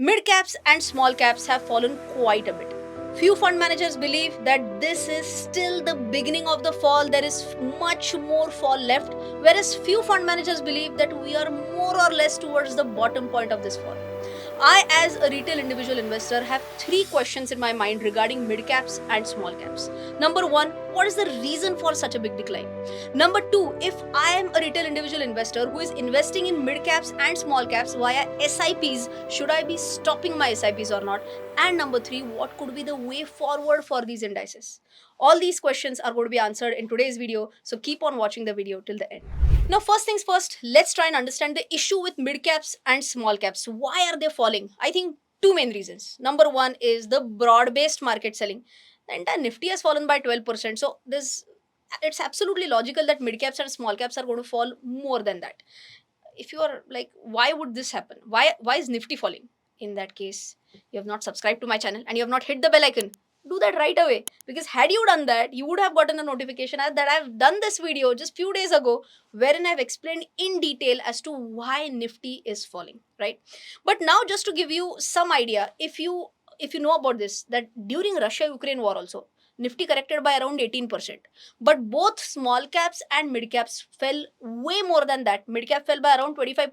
Mid caps and small caps have fallen quite a bit. Few fund managers believe that this is still the beginning of the fall, there is much more fall left, whereas few fund managers believe that we are more or less towards the bottom point of this fall. I, as a retail individual investor, have three questions in my mind regarding mid caps and small caps. Number one, what is the reason for such a big decline? Number two, if I am a retail individual investor who is investing in mid caps and small caps via SIPs, should I be stopping my SIPs or not? And number three, what could be the way forward for these indices? All these questions are going to be answered in today's video, so keep on watching the video till the end. Now, first things first, let's try and understand the issue with mid caps and small caps. Why are they falling? I think two main reasons. Number one is the broad based market selling. The entire Nifty has fallen by 12%. So, this it's absolutely logical that mid caps and small caps are going to fall more than that. If you are like, why would this happen? Why is Nifty falling? In that case, you have not subscribed to my channel and you have not hit the bell icon. Do that right away, because had you done that, you would have gotten a notification that I've done this video just few days ago wherein I've explained in detail as to why Nifty is falling, right? But now, just to give you some idea, if you know about this, that during Russia Ukraine war also, Nifty corrected by around 18%. But both small caps and mid caps fell way more than that. Mid cap fell by around 25%,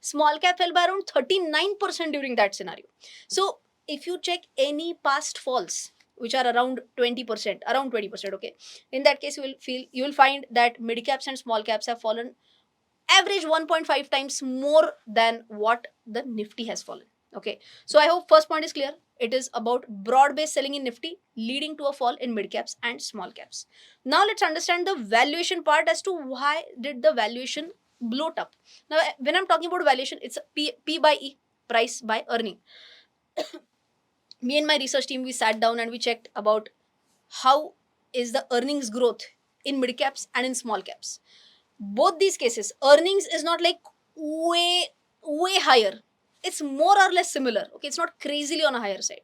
small cap fell by around 39% during that scenario. So if you check any past falls, which are around 20%, okay, in that case you will find that mid caps and small caps have fallen average 1.5 times more than what the Nifty has fallen. Okay, so I hope first point is clear. It is about broad based selling in Nifty leading to a fall in mid caps and small caps. Now let's understand the valuation part as to why did the valuation bloat up. Now, when I'm talking about valuation, it's P by E, price by earning. Me and my research team, we sat down and we checked about how is the earnings growth in mid caps and in small caps. Both these cases, earnings is not like way higher, it's more or less similar. Okay, it's not crazily on a higher side.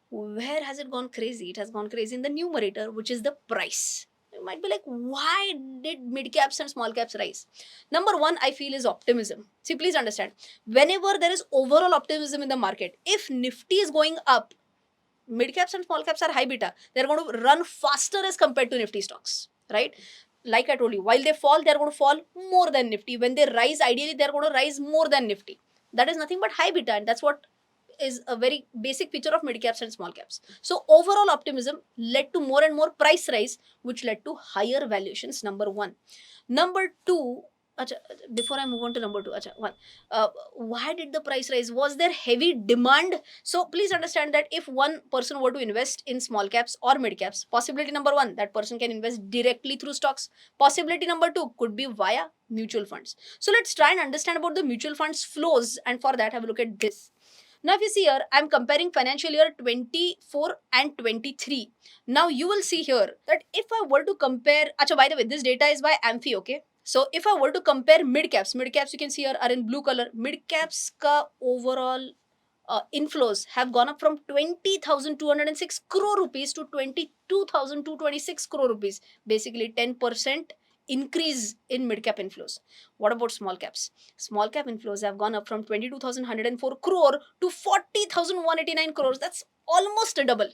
Where has it gone crazy? It has gone crazy in the numerator, which is the price. You might be like, why did mid caps and small caps rise? Number one, I feel, is optimism. See, please understand, whenever there is overall optimism in the market, if Nifty is going up, mid caps and small caps are high beta, they're going to run faster as compared to Nifty stocks, right? Like I told you, while they fall, they're going to fall more than Nifty. When they rise, ideally they're going to rise more than Nifty. That is nothing but high beta, and that's what is a very basic feature of mid caps and small caps. So overall optimism led to more and more price rise, which led to higher valuations. Number one. Number two, acha, before I move on to number two, one, why did the price rise? Was there heavy demand? So please understand that if one person were to invest in small caps or mid caps, possibility number one, that person can invest directly through stocks. Possibility number two could be via mutual funds. So let's try and understand about the mutual funds flows, and for that have a look at this. Now, if you see here, I'm comparing financial year 24 and 23. Now, you will see here that if I were to compare, acha, by the way, this data is by Amphi, okay? So, if I were to compare mid caps you can see here are in blue color. Mid caps ka overall inflows have gone up from 20,206 crore rupees to 22,226 crore rupees, basically 10% increase in mid cap inflows. What about small caps? Small cap inflows have gone up from 22,104 crore to 40,189 crores. That's almost a double.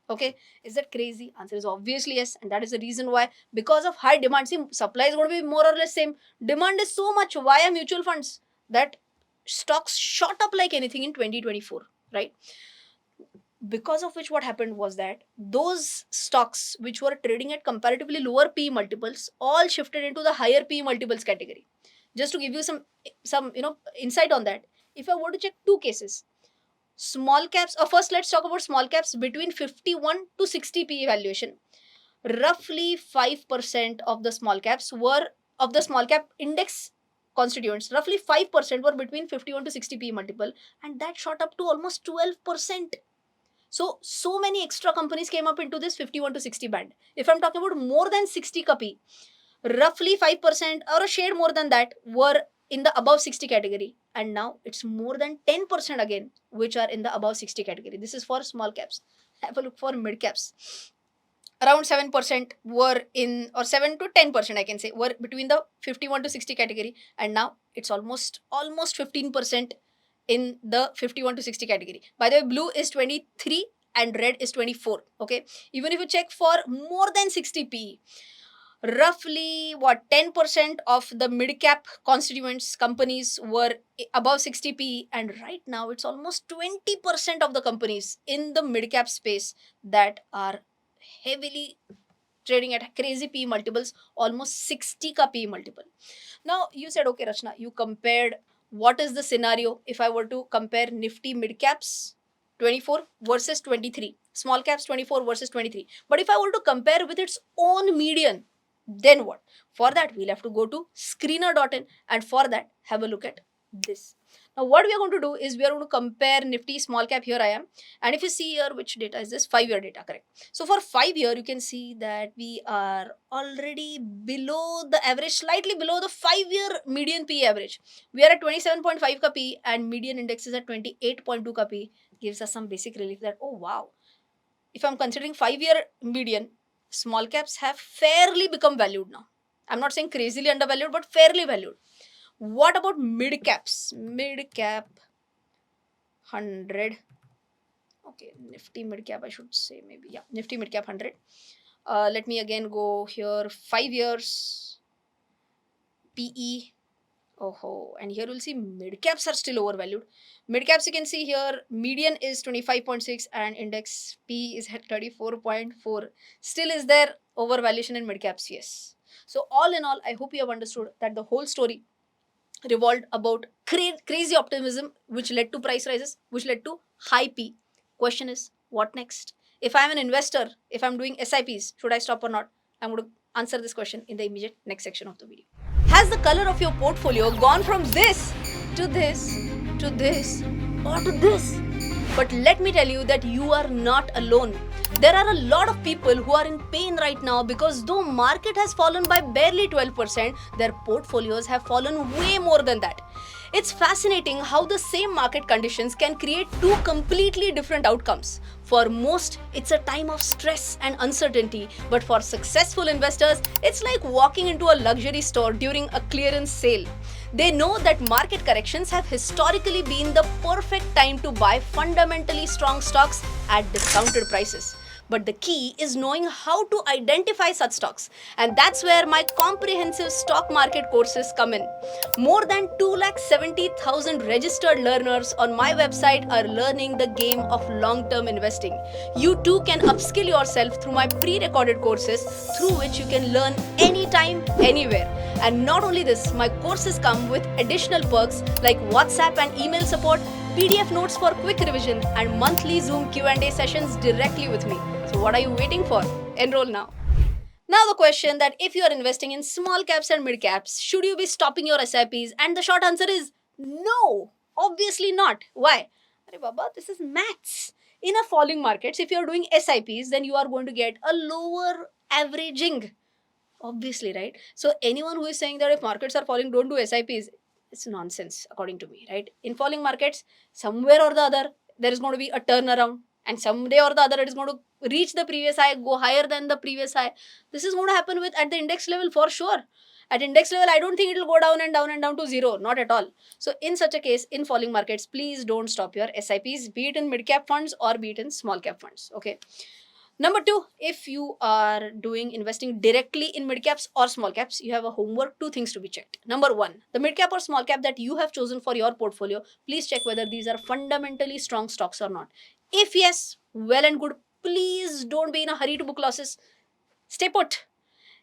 Okay, is that crazy? Answer is obviously yes, and that is the reason why, because of high demand. See, supply is going to be more or less same. Demand is so much via mutual funds that stocks shot up like anything in 2024, right? Because of which, what happened was that those stocks which were trading at comparatively lower P multiples all shifted into the higher P multiples category. Just to give you some insight on that, if I were to check two cases, small caps, first let's talk about small caps between 51 to 60 P valuation. Roughly 5% of the small caps were of the small cap index constituents, roughly 5% were between 51 to 60 P multiple, and that shot up to almost 12%. So many extra companies came up into this 51 to 60 band. If I'm talking about more than 60 copy, roughly 5% or a shade more than that were in the above 60 category, and now it's more than 10% again which are in the above 60 category. This is for small caps. Have a look for mid caps. Around 7% were in, or 7 to 10% I can say, were between the 51 to 60 category, and now it's almost 15% in the 51 to 60 category. By the way, blue is 23 and red is 24. Okay, even if you check for more than 60 PE, roughly what 10% of the mid cap constituents companies were above 60 PE, and right now it's almost 20% of the companies in the mid cap space that are heavily trading at crazy PE multiples, almost 60 ka PE multiple. Now you said, okay, Rachna, you compared. What is the scenario if I were to compare Nifty mid caps 24 versus 23, small caps 24 versus 23? But if I were to compare with its own median, then what? For that, we'll have to go to screener.in, and for that, have a look at this. Now, what we are going to do is we are going to compare Nifty small cap. Here I am. And if you see here, which data is this? 5-year data, correct? So for 5-year, you can see that we are already below the average, slightly below the 5-year median P average. We are at 27.5 ka P and median index is at 28.2 ka P. Gives us some basic relief that, oh wow, if I'm considering 5-year median, small caps have fairly become valued now. I'm not saying crazily undervalued, but fairly valued. What about mid caps? Mid cap 100. Okay, Nifty mid cap, I should say, maybe. Yeah, Nifty mid cap 100. Let me again go here. 5 years PE. Oh, and here we'll see mid caps are still overvalued. Mid caps, you can see here, median is 25.6 and index P is at 34.4. Still, is there overvaluation in mid caps? Yes. So, all in all, I hope you have understood that the whole story revolved about crazy optimism, which led to price rises, which led to high P. Question is, what next? If I'm an investor, if I'm doing SIPs, should I stop or not? I'm going to answer this question in the immediate next section of the video. Has the color of your portfolio gone from this to this to this or to this? But let me tell you that you are not alone. There are a lot of people who are in pain right now because though market has fallen by barely 12%, their portfolios have fallen way more than that. It's fascinating how the same market conditions can create two completely different outcomes. For most, it's a time of stress and uncertainty, but for successful investors, it's like walking into a luxury store during a clearance sale. They know that market corrections have historically been the perfect time to buy fundamentally strong stocks at discounted prices. But the key is knowing how to identify such stocks. And that's where my comprehensive stock market courses come in. More than 270,000 registered learners on my website are learning the game of long-term investing. You too can upskill yourself through my pre-recorded courses, through which you can learn anytime, anywhere. And not only this, my courses come with additional perks like WhatsApp and email support, PDF notes for quick revision, and monthly Zoom Q&A sessions directly with me. So what are you waiting for? Enroll now. Now the question that if you are investing in small caps and mid caps, should you be stopping your SIPs? And the short answer is no. Obviously not. Why? Arey Baba, this is maths. In a falling markets, if you are doing SIPs, then you are going to get a lower averaging. Obviously, right? So anyone who is saying that if markets are falling, don't do SIPs, it's nonsense according to me, right? In falling markets, somewhere or the other, there is going to be a turnaround, and someday or the other, it is going to reach the previous high, go higher than the previous high. This is going to happen with at the index level for sure. At index level, I don't think it will go down and down and down to zero, not at all. So in such a case, in falling markets, please don't stop your SIPs, be it in mid cap funds or be it in small cap funds. Okay. Number two, if you are doing investing directly in mid caps or small caps, you have a homework, two things to be checked. Number one, the mid cap or small cap that you have chosen for your portfolio, please check whether these are fundamentally strong stocks or not. If yes, well and good. Please don't be in a hurry to book losses. Stay put.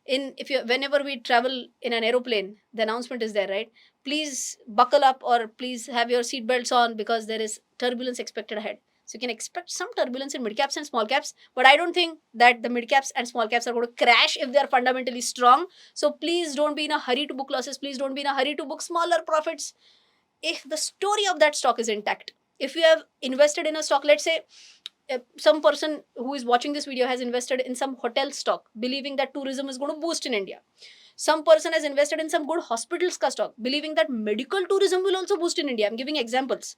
Whenever we travel in an aeroplane, the announcement is there, right? Please buckle up or please have your seat belts on because there is turbulence expected ahead. So you can expect some turbulence in mid caps and small caps, but I don't think that the mid caps and small caps are going to crash if they are fundamentally strong. So please don't be in a hurry to book losses. Please don't be in a hurry to book smaller profits. If the story of that stock is intact, if you have invested in a stock, let's say some person who is watching this video has invested in some hotel stock, believing that tourism is going to boost in India. Some person has invested in some good hospitals ka stock, believing that medical tourism will also boost in India. I'm giving examples.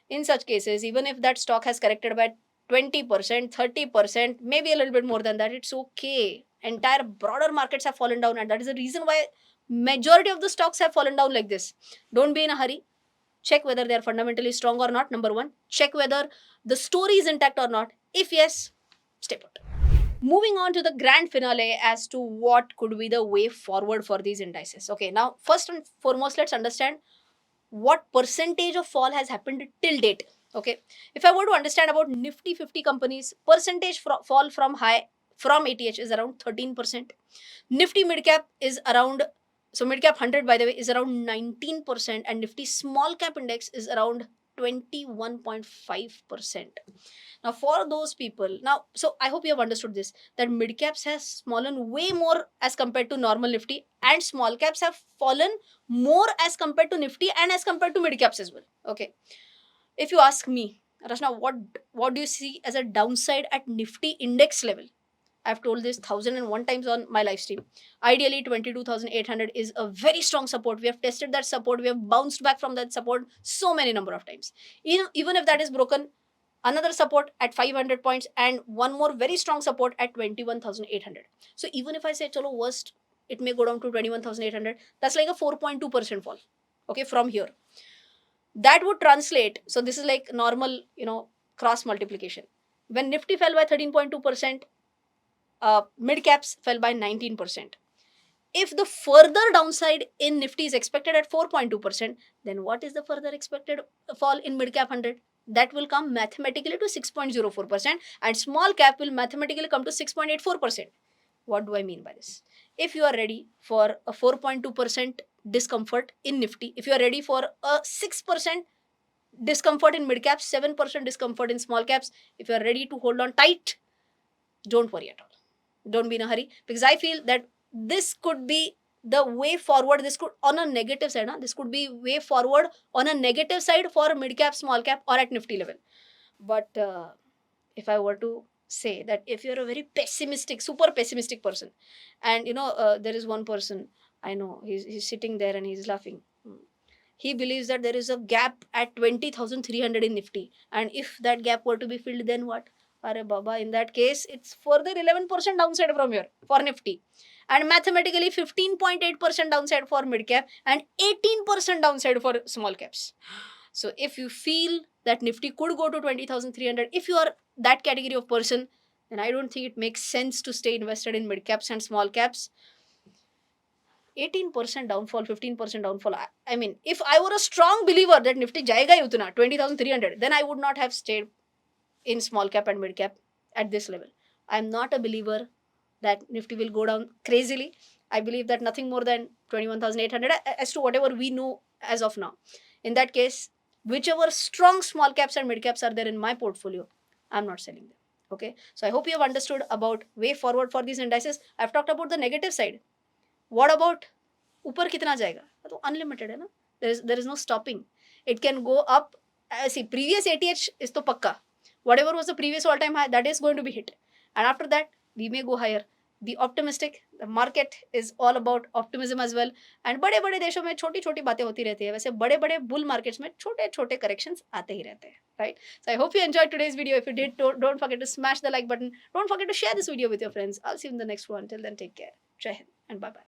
In such cases, even if that stock has corrected by 20%, 30%, maybe a little bit more than that, it's okay. Entire broader markets have fallen down, and that is the reason why majority of the stocks have fallen down like this. Don't be in a hurry. check whether they are fundamentally strong or not, number one. Check whether the story is intact or not. If yes, stay put. Moving on to the grand finale as to what could be the way forward for these indices. Okay, now first and foremost, let's understand what percentage of fall has happened till date. Okay, if I were to understand about Nifty 50 companies, percentage fall from high from ATH is around 13%. Nifty midcap is around, so midcap 100 by the way is around 19%, and Nifty small cap index is around 21.5%. Now for those people, now so I hope you have understood this, that mid caps has fallen way more as compared to normal Nifty, and small caps have fallen more as compared to Nifty and as compared to mid caps as well. Okay, if you ask me, Rashna, what do you see as a downside at Nifty index level? I've told this 1001 times on my live stream. Ideally, 22,800 is a very strong support. We have tested that support. We have bounced back from that support so many number of times. Even if that is broken, another support at 500 points and one more very strong support at 21,800. So even if I say, chalo, worst, it may go down to 21,800. That's like a 4.2% fall. Okay, from here. That would translate. So this is like normal, cross multiplication. When Nifty fell by 13.2%, mid caps fell by 19%. If the further downside in Nifty is expected at 4.2%, then what is the further expected fall in mid cap 100? That will come mathematically to 6.04%, and small cap will mathematically come to 6.84%. What do I mean by this? If you are ready for a 4.2% discomfort in Nifty, if you are ready for a 6% discomfort in mid caps, 7% discomfort in small caps, if you are ready to hold on tight, don't worry at all. Don't be in a hurry, because I feel that this could be the way forward. This could, on a negative side, this could be way forward on a negative side for mid cap, small cap, or at Nifty level. But if I were to say that if you're a very pessimistic, super pessimistic person, and there is one person I know, he's sitting there and he's laughing. He believes that there is a gap at 20,300 in Nifty, and if that gap were to be filled, then what? Are Baba, in that case, it's further 11% downside from here for Nifty, and mathematically 15.8% downside for mid cap and 18% downside for small caps. So if you feel that Nifty could go to 20,300, if you are that category of person, then I don't think it makes sense to stay invested in mid caps and small caps. 18% downfall, 15% downfall. I mean, if I were a strong believer that Nifty jayega hi utna 20,300, then I would not have stayed in small cap and mid cap at this level. I'm not a believer that Nifty will go down crazily. I believe that nothing more than 21,800 as to whatever we know as of now. In that case, whichever strong small caps and mid caps are there in my portfolio, I'm not selling them. Okay, so I hope you have understood about way forward for these indices. I've talked about the negative side. What about ऊपर कितना जाएगा? तो unlimited है ना. There is no stopping. It can go up. See, previous ATH is तो पक्का. Whatever was the previous all-time high, that is going to be hit. And after that, we may go higher. Be optimistic. The market is all about optimism as well. And बड़े बड़े देशों में छोटी छोटी बातें होती रहती है. वैसे बड़े बड़े bull markets में छोटे छोटे corrections आते ही रहते हैं. Right? So I hope you enjoyed today's video. If you did, don't forget to smash the like button. Don't forget to share this video with your friends. I'll see you in the next one. Till then, take care. Jai Hind and bye bye.